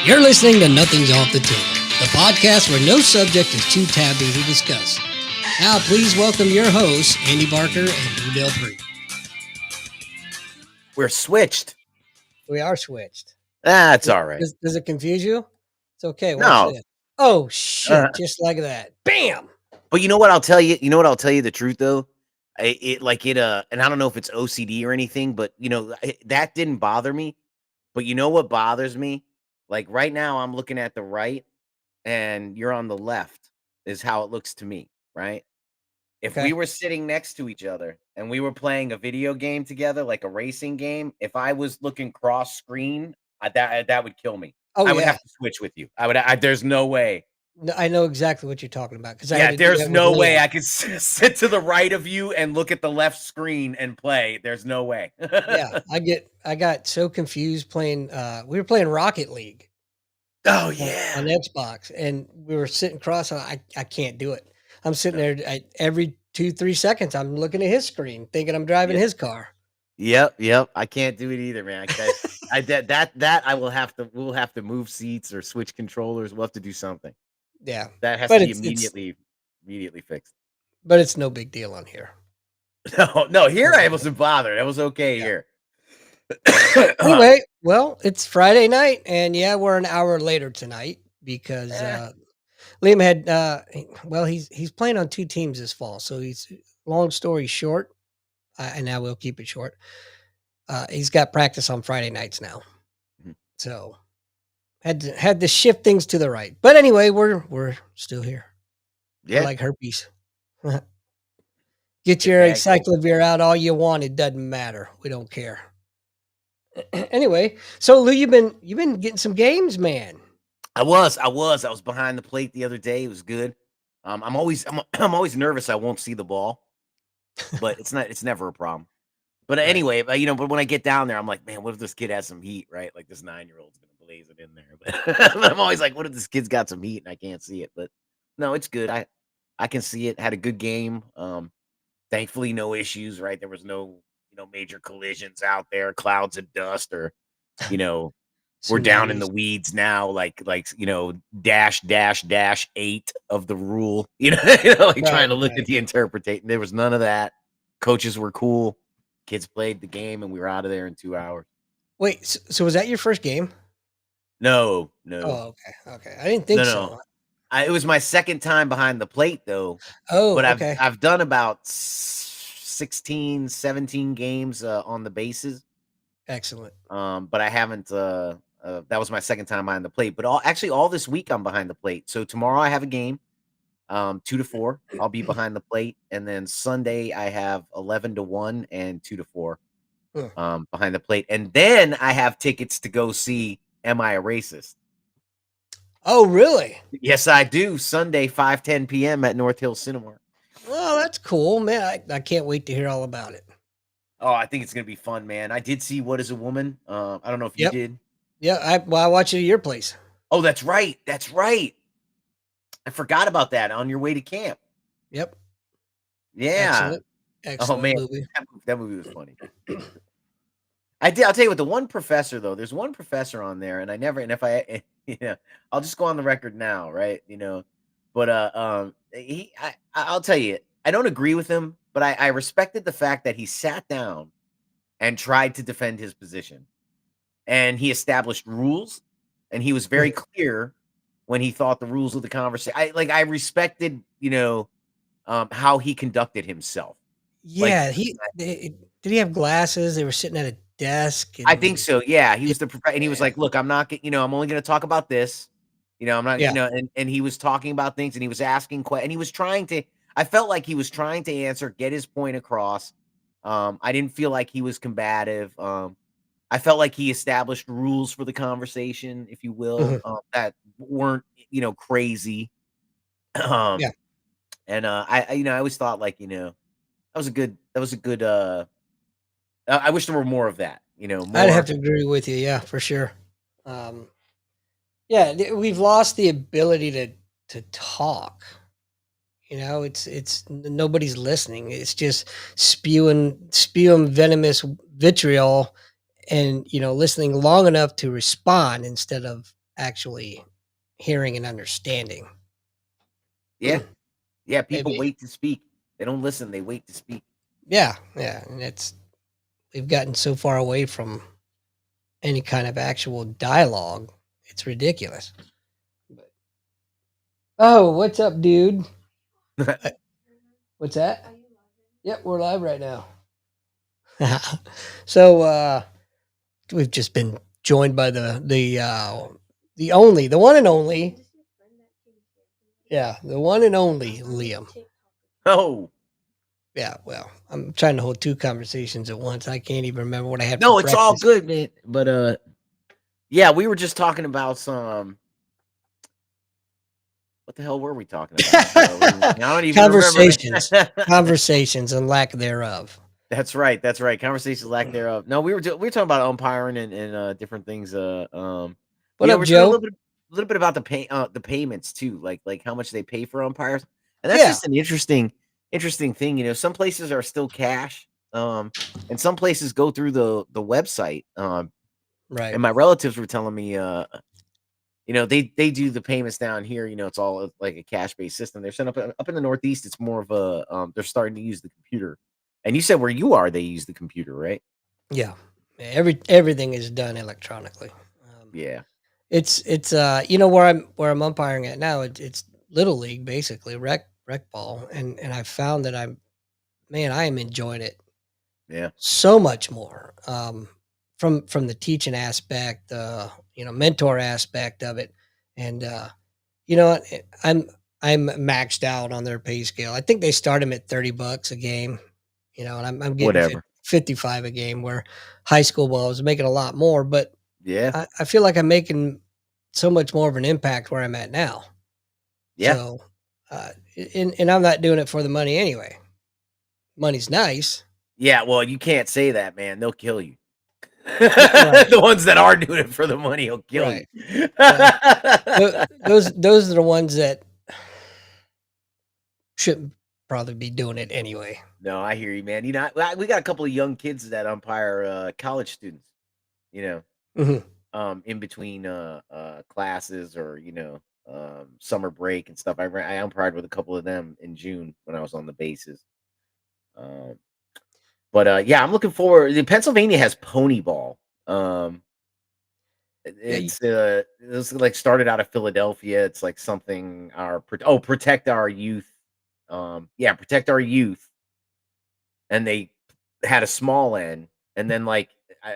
You're listening to Nothing's Off the Table, the podcast where no subject is too taboo to discuss. Now, please welcome your hosts, Andy Barker and Lou Del Pree. We're switched. We are switched. That's all right. Does it confuse you? It's okay. Watch No. this. Oh, shit. Just like that. Bam! But you know what I'll tell you? You know what I'll tell you the truth, though? And I don't know if it's OCD or anything, but, that didn't bother me. But you know what bothers me? Like right now, I'm looking at the right and you're on the left is how it looks to me, right? If we were sitting next to each other and we were playing a video game together, like a racing game, if I was looking cross screen, that would kill me. Oh, I would have to switch with you. There's no way. No, I know exactly what you're talking about. There's no way I could sit to the right of you and look at the left screen and play. There's no way. Yeah, I got so confused playing. We were playing Rocket League. Oh yeah, on Xbox, and we were sitting cross. I can't do it. I'm sitting there every 2-3 seconds. I'm looking at his screen, thinking I'm driving his car. Yep. I can't do it either, man. We'll have to move seats or switch controllers. We'll have to do something. Yeah, that has to be immediately fixed. But it's no big deal on here. No. Here I wasn't bothered. It was okay here. Anyway, well, it's Friday night, and we're an hour later tonight because Liam had he's playing on 2 teams this fall. So long story short, and now we'll keep it short. He's got practice on Friday nights now, so had to shift things to the right. But anyway, we're still here. Yeah, we're like herpes. Get your encyclovir out all you want. It doesn't matter. We don't care. Anyway, so Lou, you've been getting some games, man. I was behind the plate the other day. It was good. I'm always nervous I won't see the ball, but it's never a problem. But anyway, but when I get down there, I'm like, man, what if this kid has some heat, right? Like this 9-year-old's gonna blaze it in there. But I'm always like, what if this kid's got some heat and I can't see it? But no, it's good. I can see it. Had a good game. Thankfully, no issues, right? There was no major collisions out there, clouds of dust, or we're down in the weeds now, like -8 of the rule, trying to look at the interpretation. There was none of that. Coaches were cool. Kids played the game, and we were out of there in 2 hours. Wait, so was that your first game? No. Oh, okay. I didn't think so. It was my second time behind the plate, though. Oh, but okay. I've done about 16, 17 games on the bases. Excellent. But I haven't. That was my second time behind the plate. But all this week I'm behind the plate. So tomorrow I have a game, 2 to 4. I'll be behind the plate, and then Sunday I have 11 to 1 and 2 to 4 behind the plate, and then I have tickets to go see Am I a Racist? Oh, really? Yes, I do. Sunday, 5:10 p.m. at North Hill Cinema. Oh, that's cool, man. I can't wait to hear all about it. Oh, I think it's going to be fun, man. I did see What is a Woman? I don't know if you did. Yeah, I watched it at your place. Oh, that's right. I forgot about that on your way to camp. Yep. Yeah. Excellent man, movie. That movie was funny. I'll tell you what, the one professor, though, there's one professor on there, and I'll just go on the record now, right? But I'll tell you, I don't agree with him, but I respected the fact that he sat down and tried to defend his position, and he established rules, and he was very clear when he thought the rules of the conversation. I respected, how he conducted himself. Yeah, did he have glasses? They were sitting at a desk. I think so. Yeah, he was the professor, and he was like, "Look, I'm not. I'm only going to talk about this. I'm not. And he was talking about things, and he was asking questions, and he was trying to. I felt like he was trying to answer, get his point across. I didn't feel like he was combative. I felt like he established rules for the conversation, if you will, that weren't crazy. Yeah. And I always thought that was a good. I wish there were more of that. More. I'd have to agree with you. Yeah, for sure. We've lost the ability to talk. It's nobody's listening. It's just spewing venomous vitriol, and listening long enough to respond instead of actually hearing and understanding. Yeah. Yeah, people Maybe. wait to speak. They don't listen, they wait to speak. Yeah, yeah, and we've gotten so far away from any kind of actual dialogue. It's ridiculous. But oh, what's up, dude? Uh, What's that? Yep, we're live right now. So we've just been joined by the one and only, yeah, the one and only Liam. Oh, Yeah, well, I'm trying to hold two conversations at once. I can't even remember what I had for no, it's all breakfast. good, man. But, yeah, we were just talking about some what the hell were we talking about? I don't even remember, Conversations, man. conversations, and lack thereof. That's right, conversations lack thereof. No, we were talking about umpiring and, different things, What up, we're talking Joe? a little bit about the payments too, like how much they pay for umpires, and that's Yeah, just an interesting thing, some places are still cash, and some places go through the website, right. and my relatives were telling me, they do the payments down here, it's all like a cash-based system. They're set up in the Northeast, it's more of a, they're starting to use the computer. And you said where you are, they use the computer, right? Yeah, yeah, everything is done electronically. Yeah. Where I'm umpiring at now. It's little league basically, rec ball, and I found that I am enjoying it Yeah. so much more. From the teaching aspect, mentor aspect of it, and you know what, I'm maxed out on their pay scale. I think they start them at $30 a game, and I'm getting Whatever. 55 a game. Where high school ball I was making a lot more, but Yeah. I feel like I'm making so much more of an impact where I'm at now. Yeah. So, and I'm not doing it for the money anyway. Money's nice. Yeah, well, you can't say that, man. They'll kill you. Right, The ones that are doing it for the money will kill you. right. Well, those are the ones that shouldn't probably be doing it anyway. No, I hear you, man. We got a couple of young kids that umpire, college students, you know, Mhm. in between, classes or, summer break and stuff. I umpired with a couple of them in June when I was on the bases. Um, but, yeah, I'm looking forward. Pennsylvania has pony ball. Yeah, It was like started out of Philadelphia. It's like something protect our youth. Yeah, protect our youth. And they had a small end, and then like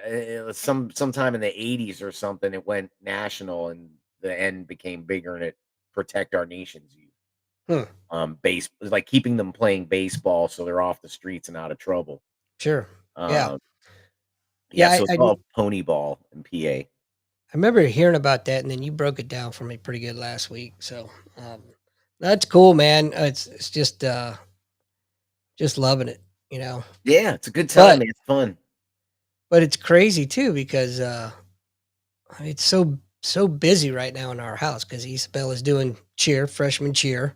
it was sometime in the 80s or something, it went national, and the end became bigger, and it protect our nation's youth. hmm, Base like keeping them playing baseball so they're off the streets and out of trouble. sure. Yeah, Um, yeah, yeah. so it's all pony ball in PA. I remember hearing about that, and then you broke it down for me pretty good last week. So that's cool, man. It's just loving it, you know. Yeah, it's a good time, But man. It's fun. it's crazy too because it's so busy right now in our house because Isabella's doing cheer, freshman cheer.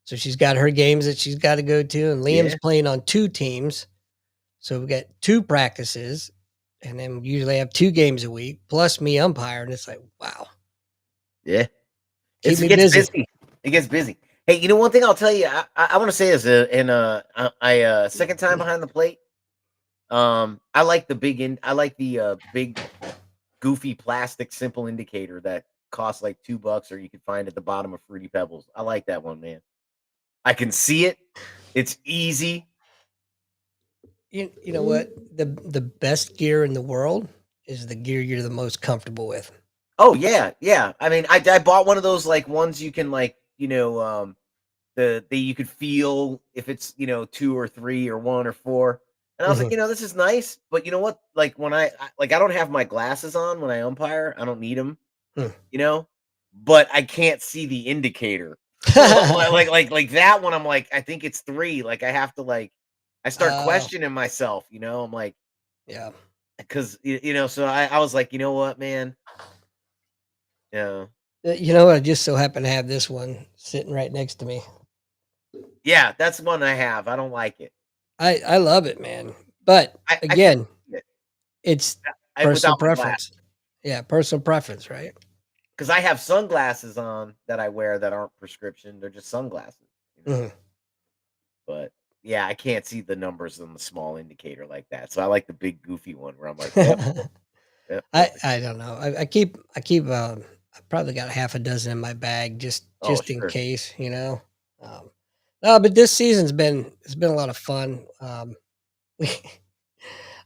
So she's got her games that she's got to go to, and Liam's Yeah, playing on two teams. So we got two practices, and then we usually have two games a week, plus me umpire. And it's like, wow, yeah. keep It me gets busy. busy. It gets busy. Hey, one thing I'll tell you, I want to say is, second time behind the plate. I like I like the big goofy plastic simple indicator that costs like $2 or you can find at the bottom of Fruity Pebbles. I like that one, man. I can see it. It's easy. You know what? The best gear in the world is the gear you're the most comfortable with. Oh yeah, yeah. I mean, I bought one of those like ones you can like, the you could feel if it's, 2 or 3 or 1 or 4. And I was like, Mhm. this is nice, but you know what? Like when I don't have my glasses on when I umpire. I don't need them, Hmm. you know? But I can't see the indicator. Like that one, I'm like, I think it's 3. Like I have to I start Oh, questioning myself, I'm like, yeah. because so I was like, you know what, man? Yeah. You know what? I just so happen to have this one sitting right next to me. Yeah, that's one I have. I don't like it. I love it, man. But I can't again, see it. it's Without personal my glass. preference. Yeah, personal preference, right? 'cause I have sunglasses on that I wear that aren't prescription, they're just sunglasses, you know? Mhm. But, yeah, I can't see the numbers on the small indicator like that, so I like the big goofy one where I'm like, "Yep, yep, perfect." I don't know. I probably got half a dozen in my bag Oh, just in sure. case, you know? Um, no, but this season's been it's been a lot of fun. We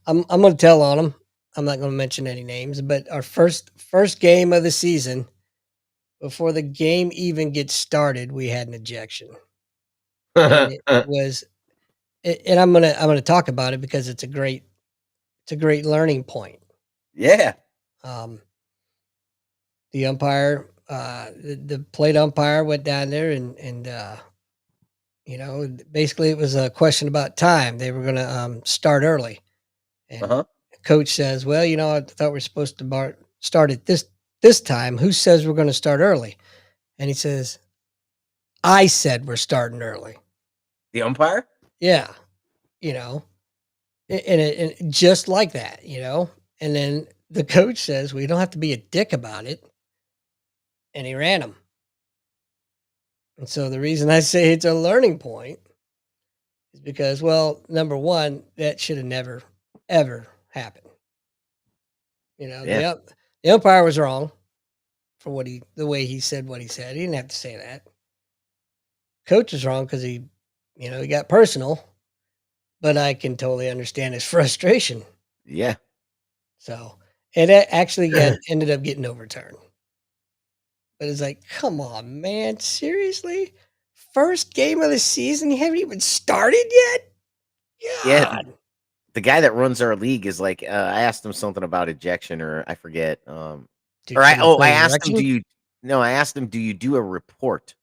I'm gonna tell on them. I'm not gonna mention any names, but our first game of the season, before the game even gets started, we had an ejection, and it was and I'm gonna talk about it because it's a great learning point. Yeah. Um, the umpire, the plate umpire went down there and you know, basically it was a question about time. They were gonna start early, and Uh-huh. coach says, "Well, you know, I thought we're supposed to start at this time. Who says we're going to start early?" And he says, "I said we're starting early." The umpire? Yeah, you know, and just like that, you know. And then the coach says, "We don't have to be a dick about it," and he ran him. And so the reason I say it's a learning point is because, well, number one, that should have never ever happened. You know, Yeah. the umpire was wrong for the way he said what he said. He didn't have to say that. Coach is wrong because he got personal, but I can totally understand his frustration. Yeah. So, and it actually ended up getting overturned. But it's like, come on, man, seriously? First game of the season, you haven't even started yet? Yeah, God. the guy that runs our league is like, I asked him something about ejection or I forget, Did or you give him a I course of asked him, direction? I asked him, "Do you do a report,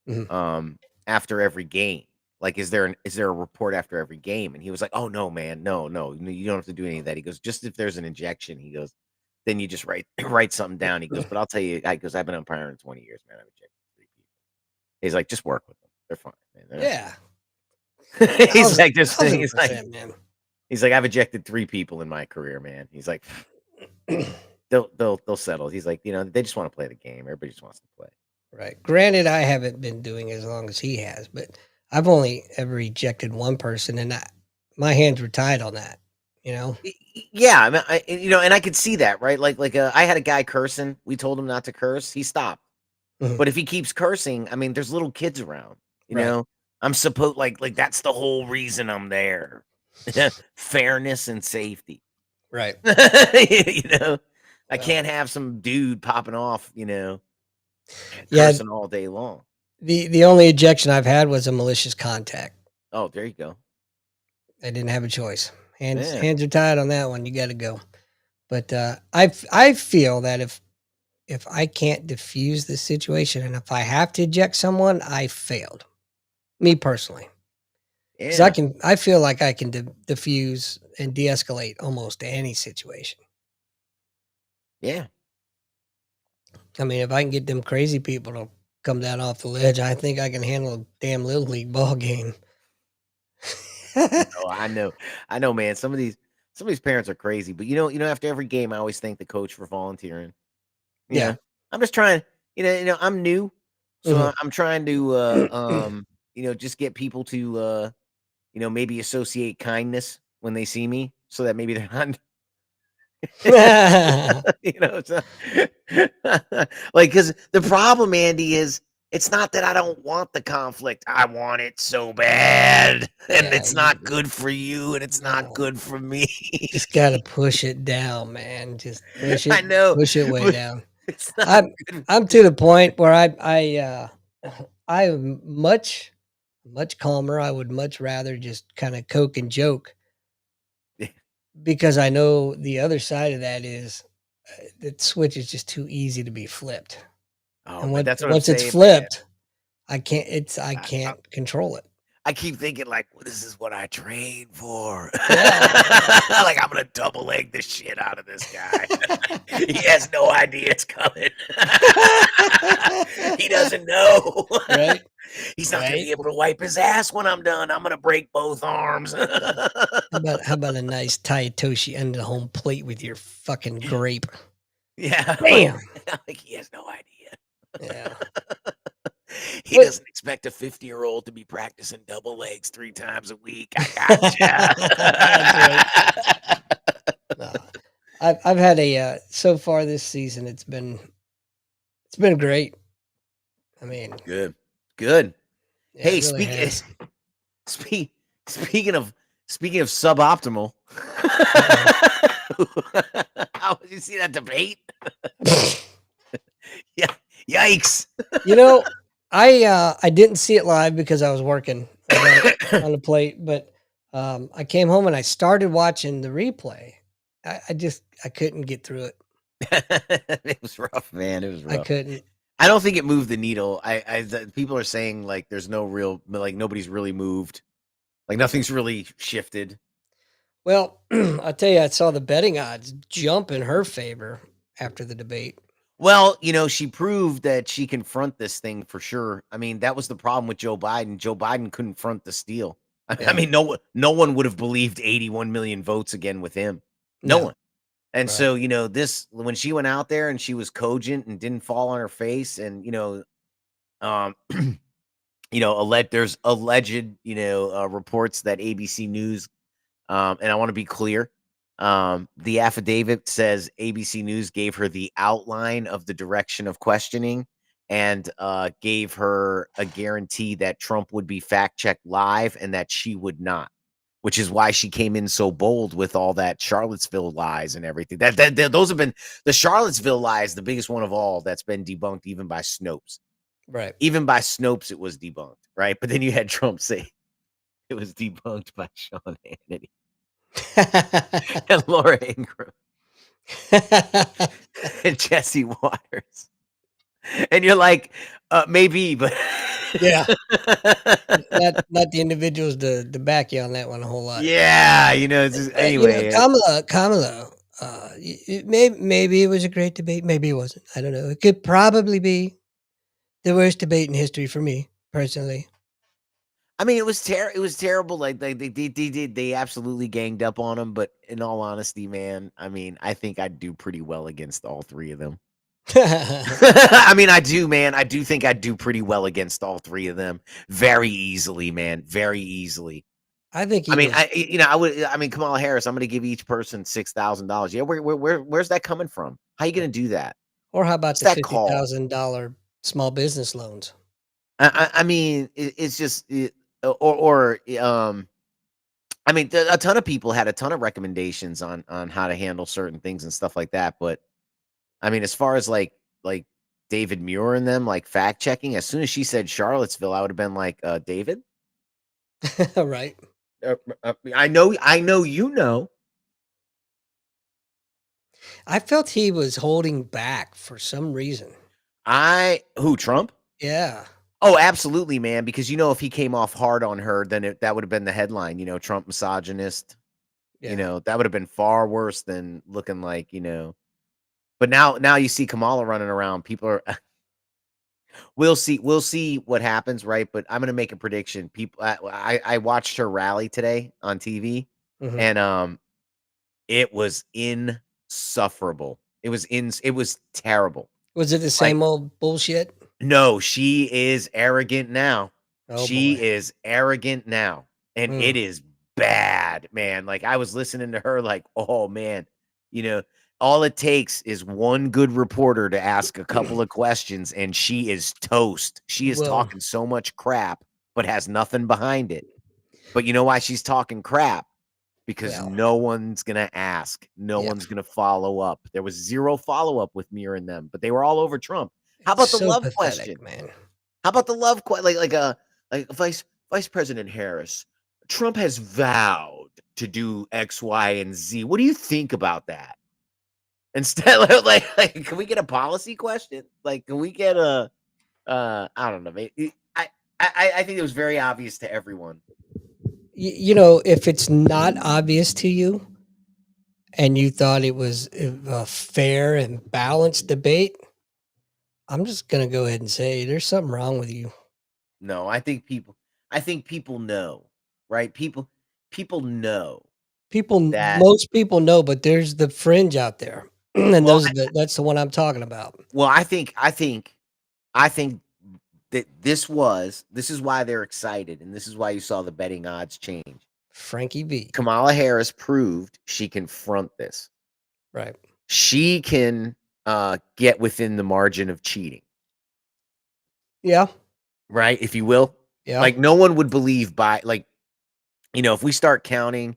Mhm. after every game? Like, is there a report after every game?" And he was like, "Oh, no, man. No, no, you don't have to do any of that." He goes, "Just if there's an injection," he goes, "then you just write something down." He goes, "But I'll tell you," I goes, "I've been umpiring 20 years, man. I've ejected 3 people." He's like, "Just work with them. They're fine, man. They're not Yeah, he's like, "Just" %, man. he's like, "I've ejected 3 people in my career, man." He's like, they'll settle." He's like, "They just wanna play the game. Everybody just wants to play." Right. Granted, I haven't been doing as long as he has, but I've only ever ejected one person, and my hands were tied on that. You know. Yeah, I mean, and I could see that, right? I had a guy cursing. We told him not to curse. He stopped. Mhm. But if he keeps cursing, I mean, there's little kids around, you Right. know? I'm supposed that's the whole reason I'm there. Fairness and safety. Right. You know? I Well, can't have some dude popping off, yeah. cursing all day long. The only ejection I've had was a malicious contact. Oh, there you go. I didn't have a choice. Yeah. Hands are tied on that one. You got to go. But I feel that if I can't diffuse the situation and if I have to eject someone, I failed. Me personally, because Yeah. I feel like I can diffuse and de-escalate almost any situation. Yeah. I mean, if I can get them crazy people to come down off the ledge, I think I can handle a damn little league ball game. No, I know. I know, man. Some of these parents are crazy, but after every game, I always thank the coach for volunteering. You Yeah. know, I'm just trying, I'm new, so Mhm. I'm trying to, just get people to, maybe associate kindness when they see me, so that maybe they're not, so, because the problem, Andy, is it's not that I don't want the conflict. I want it so bad, and Yeah, it's not good for you, and it's not no. good for me. Just gotta push it down, man. Just I know, push it way but down. it's not I'm good. I'm to the point where I'm much calmer. I would much rather just kinda coke and joke because I know the other side of that is, that switch is just too easy to be flipped. Oh, And man, that's what I'm once it's saying, man. flipped, I I can't control it. I keep thinking like, "Well, this is what I trained for." Yeah. Like, I'm gonna double leg the shit out of this guy. He has no idea it's coming. He doesn't know. Right? He's not gonna Right? be able to wipe his ass when I'm done. I'm gonna break both arms. How about a nice Taitoshi under the home plate with your fucking grape? Yeah, like Bam! Like, he has no idea. Yeah. He But doesn't expect a 50-year-old to be practicing double legs 3 times a week. I That's right. gotcha. No, I've had a, so far this season, it's been great. I mean, Good. Good. yeah, it Hey, really has. speak speaking of suboptimal. Uh-oh. How did you see that debate? Yeah. Yikes. You know, I didn't see it live because I was working on the plate, but, I came home and I started watching the replay. I couldn't get through it. It was rough, man. It was I rough. couldn't. I don't think it moved the needle. People are saying like there's no real, like nobody's really moved, like nothing's really shifted. Well, I tell you, I saw the betting odds jump in her favor after the debate. Well, she proved that she can front this thing for sure. I mean, that was the problem with Joe Biden. Joe Biden couldn't front the steal. I Yeah. mean, no one would have believed 81 million votes again with him. No No. one. And Right. so, this when she went out there and she was cogent and didn't fall on her face, and um, there's alleged, reports that ABC News, and I want to be clear, the affidavit says ABC News gave her the outline of the direction of questioning and gave her a guarantee that Trump would be fact checked live and that she would not. Which is why she came in so bold with all that Charlottesville lies and everything. Those have been the Charlottesville lies, the biggest one of all that's been debunked even by Snopes. Right. Even by Snopes, it was debunked, right? But then you had Trump say it was debunked by Sean Hannity and Laura Ingraham and Jesse Waters. And you're like, maybe, but Yeah. Not the individuals to back you on that one a whole lot. yeah, anyway. Kamala, maybe it was a great debate, maybe it wasn't. I don't know. It could probably be the worst debate in history for me, personally. I mean, it was terrible. Like they absolutely ganged up on him. But in all honesty, man, I mean, I think I'd do pretty well against all three of them. I mean, I do, man. I do think I'd do pretty well against all three of them very easily, man. Very easily. I think I he mean, was I would. I mean, Kamala Harris. I'm going to give each person $6,000. Yeah, where's that coming from? How you going to do that? or how about What's the that called? $50,000 small business loans? I mean, it's just or I mean, a ton of people had a ton of recommendations on how to handle certain things and stuff like that. But I mean, as far as like David Muir and them like fact checking, as soon as she said Charlottesville, I would have been like, David, Right. I know, you know. I felt he was holding back for some reason. Trump? Yeah. Oh, absolutely, man. Because if he came off hard on her, then that would have been the headline. Trump misogynist. Yeah. That would have been far worse than looking like. But now you see Kamala running around. People are. We'll see. We'll see what happens, right? But I'm gonna make a prediction. People, I watched her rally today on TV, Mhm. and it was insufferable. It was terrible. Was it the Like, same old bullshit? no, she is arrogant now. Oh, She boy. is arrogant now, and Mm. it is bad, man. Like, I was listening to her, like, oh man, you know, all it takes is one good reporter to ask a couple of questions, and she is toast. She is Well talking so much crap, but has nothing behind it. But you know why she's talking crap? Because well, no one's gonna ask, no yeah. one's gonna follow up. There was zero follow up with Muir and them, but they were all over Trump. How It's about the so love pathetic, question? man. How about the love like Vice President Harris? Trump has vowed to do X, Y, and Z. What do you think about that? Instead, like, can we get a policy question? Like, can we get a I don't know. Maybe, I think it was very obvious to everyone. If it's not obvious to you and you thought it was a fair and balanced debate, I'm just gonna go ahead and say there's something wrong with you. No, I think people know, right? People know that Most people know, but there's the fringe out there. And Well, that's the one I'm talking about. I think that this is why they're excited, and this is why you saw the betting odds change. Frankie V. Kamala Harris proved she can front this. Right. She can get within the margin of cheating, Yeah. right? If you will. Yeah. Like no one would believe if we start counting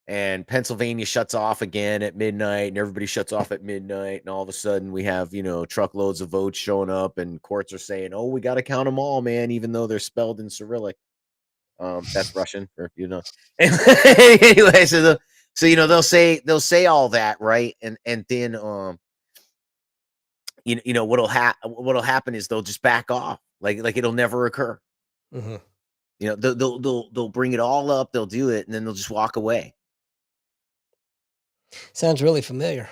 and Pennsylvania shuts off again at midnight and everybody shuts off at midnight and all of a sudden we have, truckloads of votes showing up and courts are saying, "Oh, we got to count them all, man, even though they're spelled in Cyrillic." That's Russian, or anyway, they'll say all that, right? And then what'll happen is they'll just back off, like it'll never occur. Mhm. They'll bring it all up, they'll do it, and then they'll just walk away. Sounds really familiar.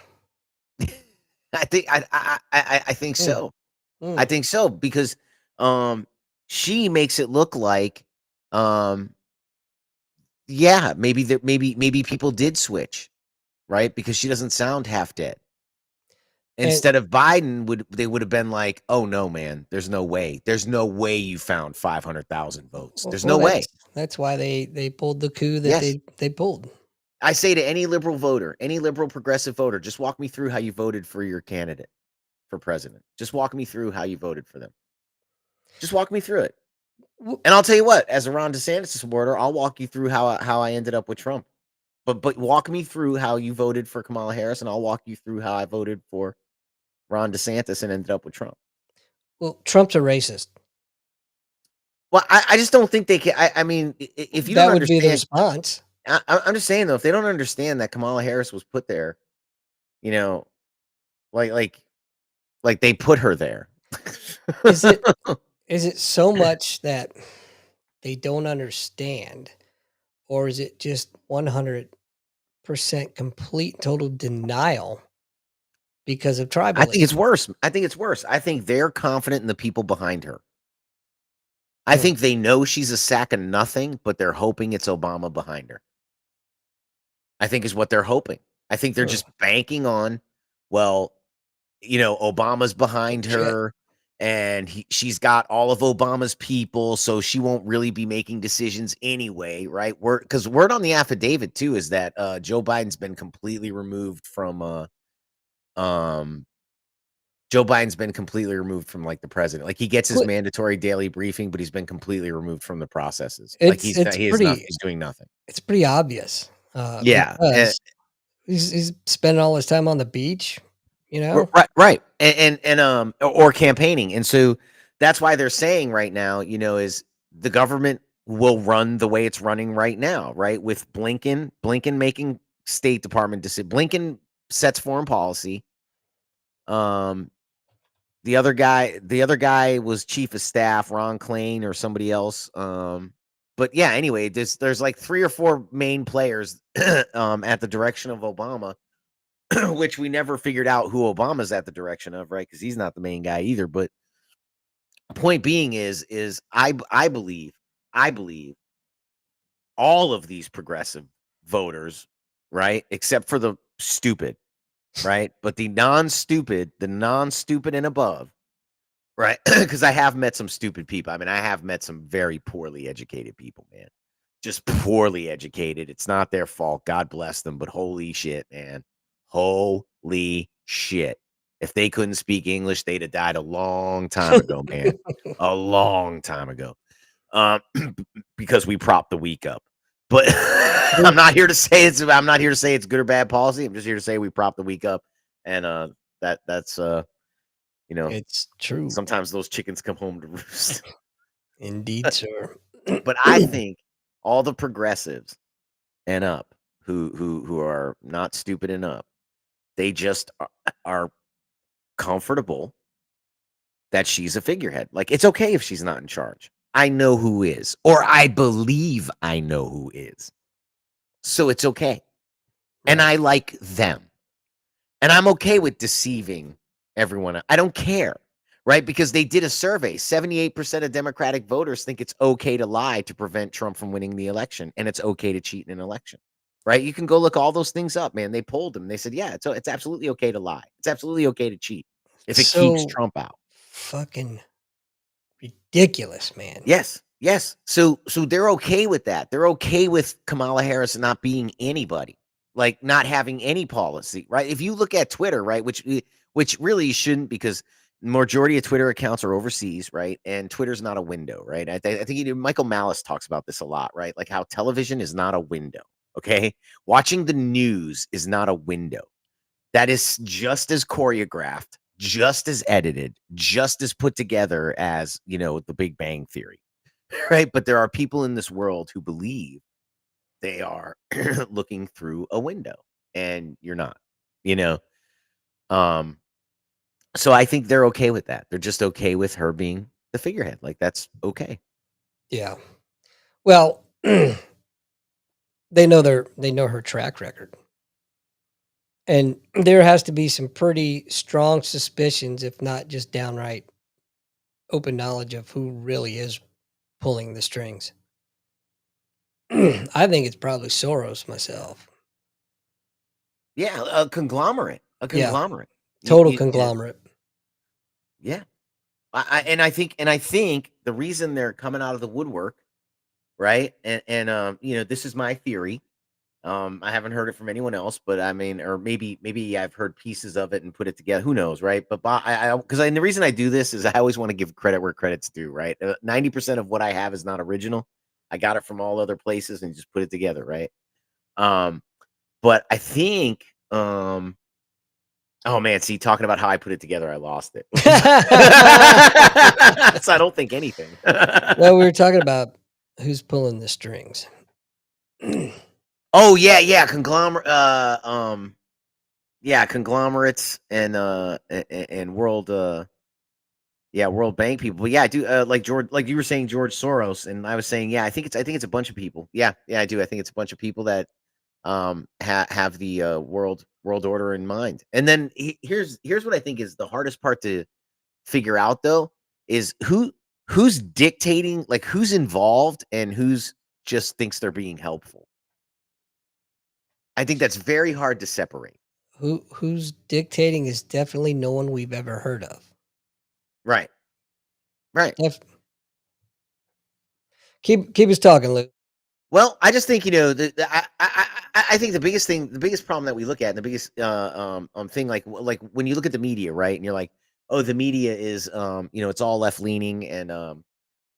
I think Mm, so. I mm. think so because she makes it look like um yeah, maybe people did switch, right? Because she doesn't sound half dead. And Instead of Biden, they would have been like, "Oh no, man, there's no way. There's no way you found 500,000 votes. There's well, no way." that's why they pulled the coup that Yes. they pulled. I say to any liberal voter, any liberal progressive voter, just walk me through how you voted for your candidate for president. Just walk me through how you voted for them. Just walk me through it. W And I'll tell you what, as a Ron DeSantis supporter, I'll walk you through how I ended up with Trump. But walk me through how you voted for Kamala Harris, and I'll walk you through how I voted for Ron DeSantis and ended up with Trump. well, Trump's a racist. Well, I just don't think they can. I mean, if you don't That would be the understand, response. I'm just saying though, if they don't understand that Kamala Harris was put there, you know, like like like they put her there. Is it is it so much that they don't understand, or is it just 100% complete total denial because of I think it's tribalism? worse. I think it's worse. I think they're confident in the people behind her. I Hmm. think they know she's a sack of nothing, but they're hoping it's Obama behind her. I think is what they're hoping. I think they're Hmm. just banking on, well, Obama's behind Shit. her and she's got all of Obama's people, so she won't really be making decisions anyway, right? Because word on the affidavit too is that Joe Biden's been completely removed from um Joe Biden's been completely removed from like the president. Like he gets his Well, mandatory daily briefing, but he's been completely removed from the processes. Like it's it's pretty he's doing nothing. it's pretty obvious, Yeah. because he's spending all his time on the beach, you know? Right, right, or campaigning, and so that's why they're saying right now, is the government will run the way it's running right now, right? With Blinken making State Department decision. Blinken sets foreign policy. Um, the other guy was chief of staff, Ron Klain or somebody else. But yeah, anyway, there's like 3 or 4 main players at the direction of Obama. Which we never figured out who Obama's at the direction of, right? Because he's not the main guy either. But point being is I believe all of these progressive voters, right, except for the stupid, right, but the non-stupid and above, right? Because I have met some stupid people. I mean, I have met some very poorly educated people, man. Just poorly educated. It's not their fault. God bless them. But holy shit, man. Holy shit. If they couldn't speak English, they'd have died a long time ago, man. A long time ago. Um, because we prop the weak up. But I'm True. not here to say it's good or bad policy. I'm just here to say we prop the weak up. And that's you know, It's true. sometimes those chickens come home to roost. Indeed, sir. But I think all the progressives and up who are not stupid and up, they just are comfortable that she's a figurehead. Like it's okay if she's not in charge. I know who is, or I believe I know who is. So it's okay. And Right. I like them. And I'm okay with deceiving everyone. I don't care, right? Because they did a survey. 78% of Democratic voters think it's okay to lie to prevent Trump from winning the election, and it's okay to cheat in an election. right? You can go look all those things up, man. They polled them. They said, yeah, it's absolutely okay to lie. It's absolutely okay to cheat if it keeps So Trump out. fucking ridiculous, man. Yes, yes. So they're okay with that. They're okay with Kamala Harris not being anybody, like not having any policy, right? If you look at Twitter, right, which really you shouldn't, because majority of Twitter accounts are overseas, right? And Twitter's not a window, right? I think Michael Malice talks about this a lot, right? Like how television is not a window. Okay, watching the news is not a window. That is just as choreographed, just as edited, just as put together as, the Big Bang Theory, right? But there are people in this world who believe they are looking through a window, and you're not, you know? Um, so I think they're okay with that. They're just okay with her being the figurehead. Like, that's okay. Yeah. Well, they know her track record. And there has to be some pretty strong suspicions, if not just downright open knowledge of who really is pulling the strings. I think it's probably Soros myself. Yeah, a conglomerate, a Yeah, conglomerate. total conglomerate. Yeah. And I think the reason they're coming out of the woodwork, right? And this is my theory. I haven't heard it from anyone else, but I mean, or maybe I've heard pieces of it and put it together. Who knows, right? But because the reason I do this is I always want to give credit where credit's due, right? 90% of what I have is not original. I got it from all other places and just put it together, right? But I think, oh man, see, talking about how I put it together, I lost it. So I don't think anything. Well, we were talking about who's pulling the strings. Oh yeah, conglomerates and world World Bank people. But yeah, I do like you were saying George Soros, and I was saying, yeah, I think it's a bunch of people. Yeah, I do. I think it's a bunch of people that have the world order in mind. And then here's what I think is the hardest part to figure out, though, is who's dictating, like who's involved and who's just thinks they're being helpful. I think that's very hard to separate. Who's dictating is definitely no one we've ever heard of. Right. Right. Keep us talking, Luke. Well, I just think, I think the biggest problem that we look at, and the biggest thing, like when you look at the media, right, and you're like, oh, the media is it's all left leaning, and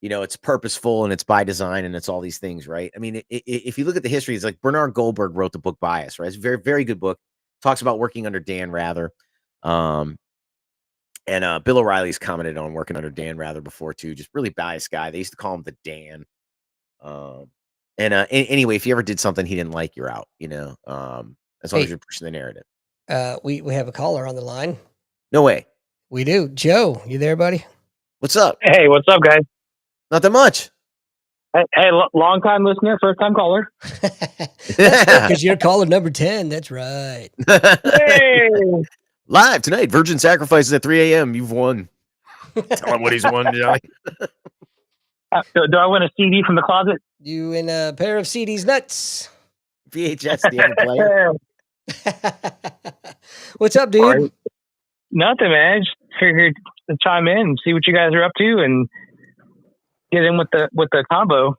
it's purposeful and it's by design and it's all these things, right? I mean, if you look at the history, it's like Bernard Goldberg wrote the book Bias, right? It's a very, very good book. Talks about working under Dan Rather. And Bill O'Reilly's commented on working under Dan Rather before too. Just really biased guy. They used to call him the Dan. Anyway, if you ever did something he didn't like, you're out, as long as you're pushing the narrative. We have a caller on the line. No way. We do. Joe, you there, buddy? What's up? Hey, what's up, guys? Not that much. Hey, long time listener, first time caller. Because you're caller number 10. That's right. Hey. Live tonight, Virgin Sacrifices at 3 a.m. You've won. Tell him what he's won, Johnny. Do I win a CD from the closet? You in a pair of CDs nuts. VHS, do you have a player? What's up, dude? Right. Nothing, man. Just figured to chime in and see what you guys are up to and get in with the combo.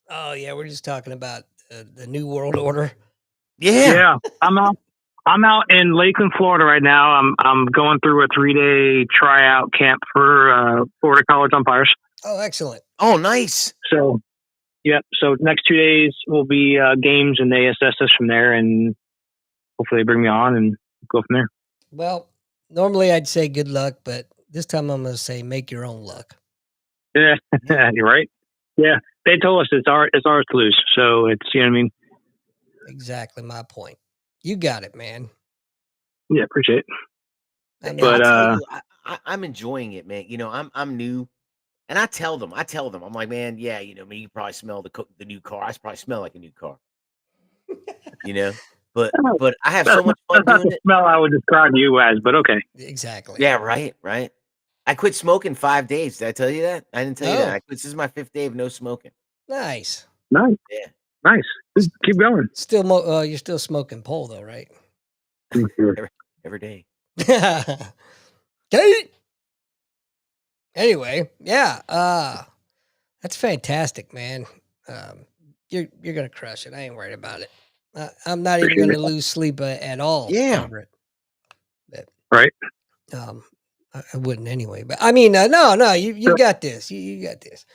Oh yeah, we're just talking about the new world order. Yeah. I'm out in Lakeland, Florida right now. I'm going through a 3-day tryout camp for Florida College Umpires. Oh, excellent. Oh, nice. So, yeah. So next 2 days will be games, and they assess us from there, and hopefully they bring me on and go from there. Well, normally I'd say good luck, but this time I'm going to say make your own luck. Yeah, you're right. Yeah, they told us it's ours to lose, so it's, you know what I mean. Exactly my point. You got it, man. Yeah, appreciate it. But I'm enjoying it, man. I'm new, and I tell them, I'm like, man, yeah, me, you probably smell the new car. I probably smell like a new car, But I have so much fun doing it. Smell I would describe you as, but okay. Exactly. Yeah, right. I quit smoking 5 days. Did I tell you that? I didn't tell you that. This is my 5th day of no smoking. Nice. Nice. Yeah. Nice. Keep going. Still, you're still smoking pole though, right? Every day. Okay. Anyway, yeah, that's fantastic, man. You're gonna crush it. I ain't worried about it. I'm not even Appreciate gonna lose sleep at all Yeah. over it. But, Right. I wouldn't anyway. But I mean, no, you got this. You got this.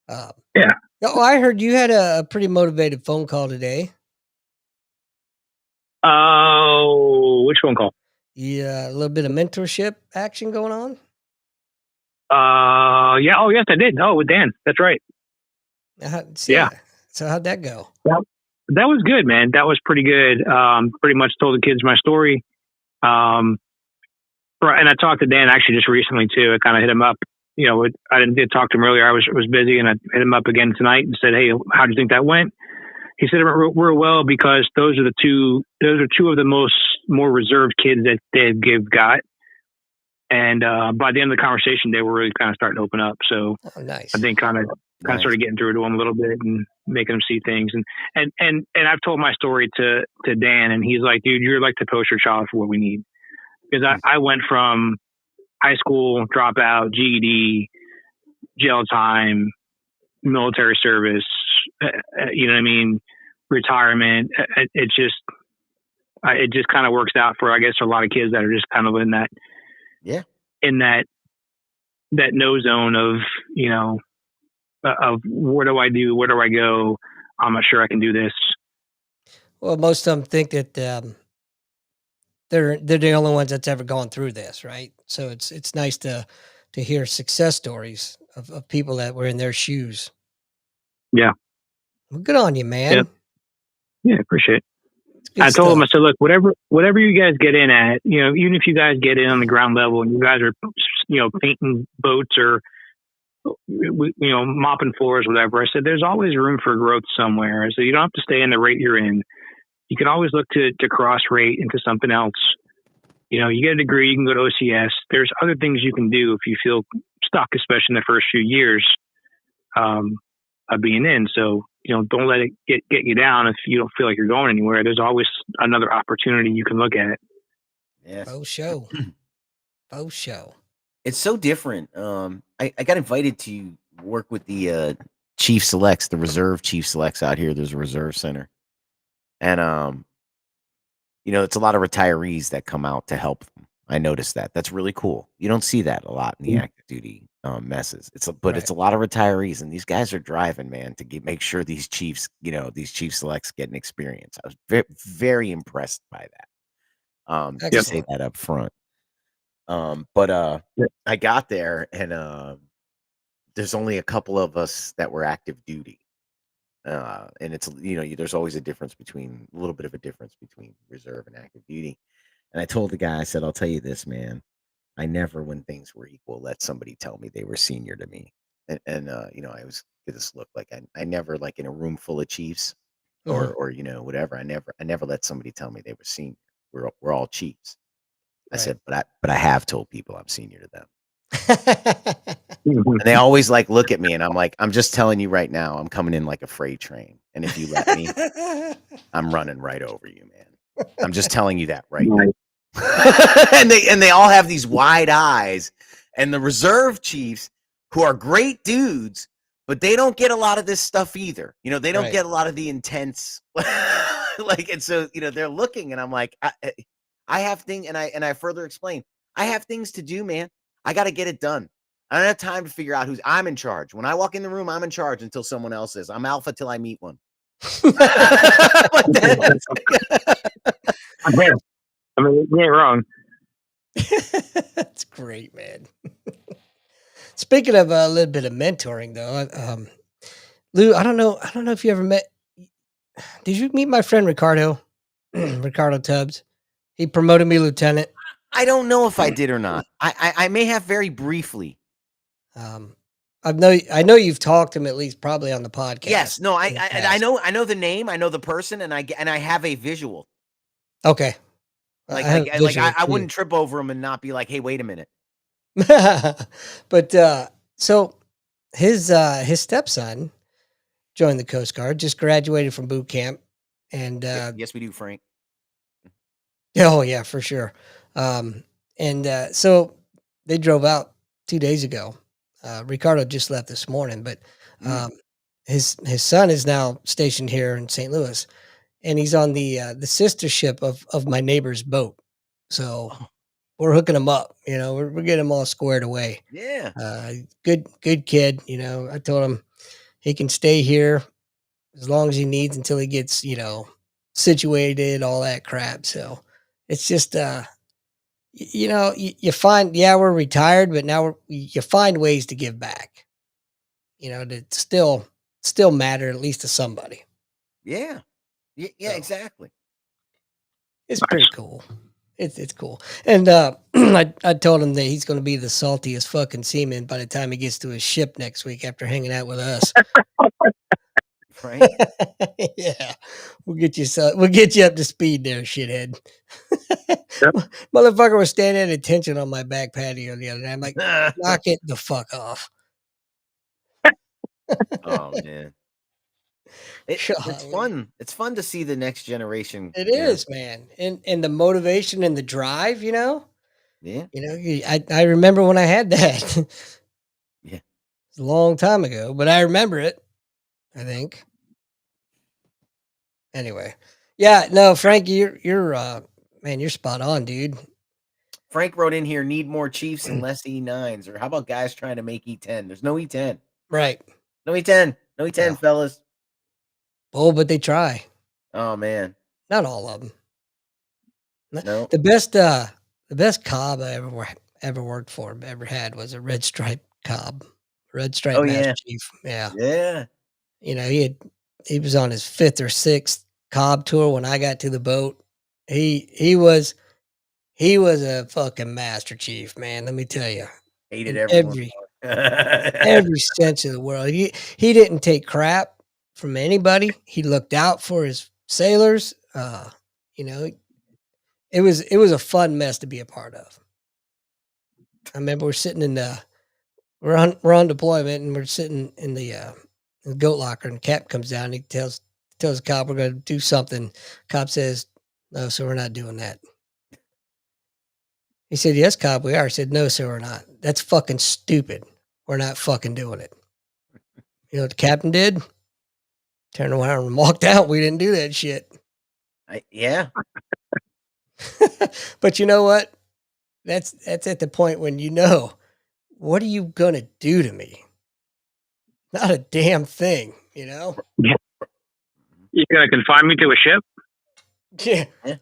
Yeah. Oh, I heard you had a pretty motivated phone call today. Oh, which phone call? Yeah, a little bit of mentorship action going on. Yeah. Oh, yes, I did. Oh, with Dan. That's right. Yeah. So how'd that go? Well, that was good, man. That was pretty good. Pretty much told the kids my story. And I talked to Dan actually just recently too. I kind of hit him up. You know, I did talk to him earlier. I was busy, and I hit him up again tonight and said, "Hey, how do you think that went?" He said it went real well because those are two of the more reserved kids that they've got. And by the end of the conversation, they were really kind of starting to open up. So nice. I think kind of started getting through to them a little bit and making them see things. And I've told my story to Dan, and he's like, "Dude, you're like the poster child for what we need." Because I went from high school dropout, GED, jail time, military service, you know what I mean, retirement. It just kind of works out for, I guess, a lot of kids that are just kind of in that no zone of, you know, of what do I do? Where do I go? I'm not sure I can do this. Well, most of them think that they're the only ones that's ever gone through this, right? So it's nice to hear success stories of people that were in their shoes. Yeah. Well, good on you, man. Yeah, appreciate it. I told him, I said, look, whatever you guys get in at, you know, even if you guys get in on the ground level and you guys are, you know, painting boats or, you know, mopping floors, whatever. I said, there's always room for growth somewhere. I said, you don't have to stay in the rate you're in. You can always look to cross rate into something else. You know, you get a degree, you can go to OCS. There's other things you can do if you feel stuck, especially in the first few years of being in. So, you know, don't let it get you down if you don't feel like you're going anywhere. There's always another opportunity you can look at. Yes. Faux show. Faux show. It's so different. I got invited to work with the Chief Selects, the reserve Chief Selects out here. There's a reserve center. And you know, it's a lot of retirees that come out to help them. I noticed that. That's really cool. You don't see that a lot in the active duty messes. It's a lot of retirees, and these guys are driving, man, to make sure these chiefs, you know, these Chief Selects get an experience. I was very, very impressed by that. To say that up front. But I got there, and there's only a couple of us that were active duty. And it's, you know, there's always a little bit of a difference between reserve and active duty. And I told the guy, I said, I'll tell you this, man, I never, when things were equal, let somebody tell me they were senior to me. And you know, I always get this look like I never, like in a room full of chiefs or, you know, whatever. I never let somebody tell me they were senior. We're all chiefs. I said, but I have told people I'm senior to them. And they always like look at me, and I'm like, I'm just telling you right now, I'm coming in like a freight train. And if you let me, I'm running right over you, man. I'm just telling you that right now. and they all have these wide eyes. And the reserve chiefs, who are great dudes, but they don't get a lot of this stuff either. You know, they don't get a lot of the intense like, and so, you know, they're looking, and I'm like, I have things, and I further explain, I have things to do, man. I got to get it done. I don't have time to figure out I'm in charge. When I walk in the room, I'm in charge until someone else is. I'm alpha till I meet one. I mean, you ain't wrong. That's great, man. Speaking of a little bit of mentoring, though, Lou, I don't know if you ever met. Did you meet my friend Ricardo? Ricardo Tubbs. He promoted me lieutenant. I don't know if I did or not. I may have very briefly. I know you've talked to him at least probably on the podcast. Yes, no, I know the name, I know the person, and I have a visual. Okay, I wouldn't trip over him and not be like, hey, wait a minute. But so his stepson joined the Coast Guard. Just graduated from boot camp, and Yes, we do, Frank. oh yeah, for sure. And so they drove out 2 days ago. Ricardo just left this morning, but um, his son is now stationed here in St. Louis, and he's on the sister ship of my neighbor's boat. So Oh, we're hooking him up. We're getting him all squared away. yeah. Good kid. I told him he can stay here as long as he needs until he gets situated, all that crap. So it's just you find, yeah, we're retired, but now you find ways to give back. To still matter at least to somebody. Yeah. Yeah, So exactly. it's Nice. pretty cool. It's cool. And I told him that he's going to be the saltiest fucking seaman by the time he gets to his ship next week after hanging out with us. Right? Yeah, we'll get you up to speed there, shithead. Yep. Motherfucker was standing at attention on my back patio the other day. I'm like, knock it the fuck off. Oh man. It's Golly. fun. It's fun to see the next generation, It is, man. And the motivation and the drive, Yeah. I remember when I had that. Yeah. It's a long time ago, but I remember it, I think. Anyway. Yeah, no, Frank, you're man, you're spot on, dude. Frank wrote in here, need more Chiefs and less E9s. Or how about guys trying to make E10? There's no E10. Right. No E10. No E10, Yeah. fellas. Oh, but they try. Oh man. Not all of them. No. The best cob I ever worked for, ever had was a red stripe cob. Red stripe Oh master yeah. chief. Yeah. Yeah. He was on his 5th or 6th cob tour when I got to the boat. He was a fucking master chief, man. Let me tell you, Hated in everyone. every sense of the world. He didn't take crap from anybody. He looked out for his sailors. You know, it was a fun mess to be a part of. I remember we're on deployment and we're sitting in the goat locker, and the cap comes down and he tells the cop we're gonna do something. Cop says, "No, sir, we're not doing that." He said, "Yes, cop, we are." I said, "No, sir, we're not. That's fucking stupid. We're not fucking doing it." You know what the captain did? Turned around and walked out. We didn't do that shit. Yeah. But you know what? That's at the point when what are you gonna do to me? Not a damn thing, You're gonna confine me to a ship? Yeah. Yeah.